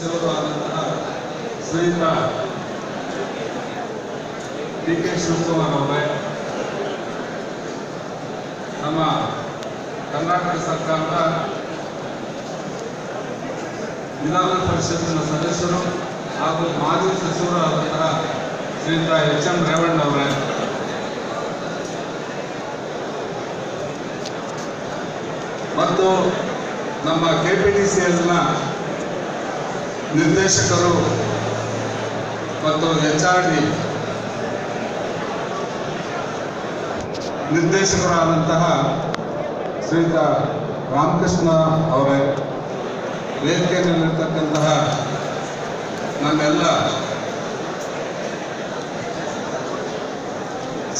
ಸದಸ್ಯರು ಆದಂತಹ ಶ್ರೀಯುತ ಡಿ ಕೆ ಶಿವಕುಮಾರ್ ಅವರೇ, ನಮ್ಮ ಕರ್ನಾಟಕ ಸರ್ಕಾರದ ವಿಧಾನ ಪರಿಷತ್ತಿನ ಸದಸ್ಯರು ಹಾಗೂ ಮಾಜಿ ಸಚಿವರು ಆದಂತಹ ಶ್ರೀಯುತ ಎಚ್ ಎಂ ರೇವಣ್ಣ ಅವರೇ, ಮತ್ತು ನಮ್ಮ KPTCLನ ನಿರ್ದೇಶಕರು ಮತ್ತು HRD ನಿರ್ದೇಶಕರಾದಂತಹ ಶ್ರೀಯುತ ರಾಮಕೃಷ್ಣ ಅವರೇ, ವೇದಿಕೆಯಲ್ಲಿರ್ತಕ್ಕಂತಹ ನಮ್ಮೆಲ್ಲ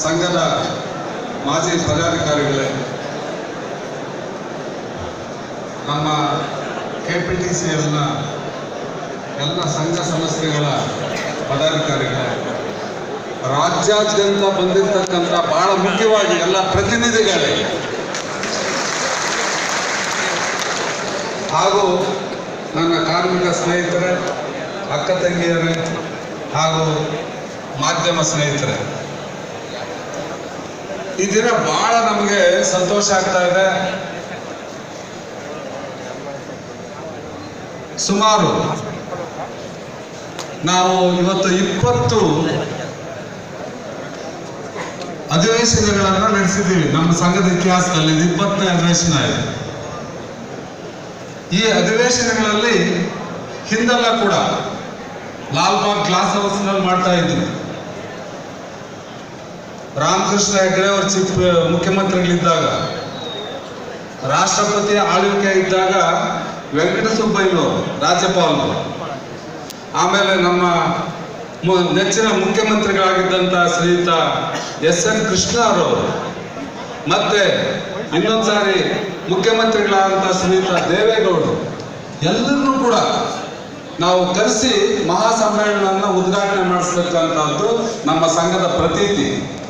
ಸಂಘದ ಮಾಜಿ ಪದಾಧಿಕಾರಿಗಳೇ, ನಮ್ಮ KPTCLನ ಎಲ್ಲ ಸಂಘ ಸಂಸ್ಥೆಗಳ ಪದಾಧಿಕಾರಿಗಳೇ, ರಾಜ್ಯಾದ್ಯಂತ ಬಂದಿರತಕ್ಕಂಥ ಬಹಳ ಮುಖ್ಯವಾಗಿ ಎಲ್ಲ ಪ್ರತಿನಿಧಿಗಳೇ ಹಾಗೂ ನನ್ನ ಕಾರ್ಮಿಕ ಸ್ನೇಹಿತರೆ, ಅಕ್ಕ ತಂಗಿಯರೇ ಹಾಗೂ ಮಾಧ್ಯಮ ಸ್ನೇಹಿತರೆ, ಈ ದಿನ ಬಹಳ ನಮಗೆ ಸಂತೋಷ ಆಗ್ತಾ ಇದೆ. ಸುಮಾರು ನಾವು ಇವತ್ತು 20 ಅಧಿವೇಶನಗಳನ್ನು ನಡೆಸಿದ್ದೀವಿ. ನಮ್ಮ ಸಂಘದ ಇತಿಹಾಸದಲ್ಲಿ 20ನೇ ಅಧಿವೇಶನ ಇದೆ. ಈ ಅಧಿವೇಶನಗಳಲ್ಲಿ ಹಿಂದೆಲ್ಲ ಕೂಡ ಲಾಲ್ಬಾಗ್ ಗ್ಲಾಸ್ ಹೌಸ್ನಲ್ಲಿ ಮಾಡ್ತಾ ಇದ್ವಿ. ರಾಮಕೃಷ್ಣ ಹೆಗಡೆ ಅವರು ಮುಖ್ಯಮಂತ್ರಿಗಳಿದ್ದಾಗ, ರಾಷ್ಟ್ರಪತಿ ಆಳ್ವಿಕೆ ಇದ್ದಾಗ ವೆಂಕಟಸುಬ್ಬಯ್ಯನವರು ರಾಜ್ಯಪಾಲರು, ಆಮೇಲೆ ನಮ್ಮ ನೆಚ್ಚಿನ ಮುಖ್ಯಮಂತ್ರಿಗಳಾಗಿದ್ದಂಥ ಶ್ರೀಯುತ SN ಕೃಷ್ಣ ಅವರು, ಮತ್ತೆ ಇನ್ನೊಂದು ಸಾರಿ ಮುಖ್ಯಮಂತ್ರಿಗಳಾದಂಥ ಶ್ರೀಯುತ ದೇವೇಗೌಡರು, ಎಲ್ಲರನ್ನೂ ಕೂಡ ನಾವು ಕರೆಸಿ ಮಹಾಸಮ್ಮೇಳನವನ್ನು ಉದ್ಘಾಟನೆ ಮಾಡಿಸ್ತಕ್ಕಂಥದ್ದು ನಮ್ಮ ಸಂಘದ ಪ್ರತೀತಿ.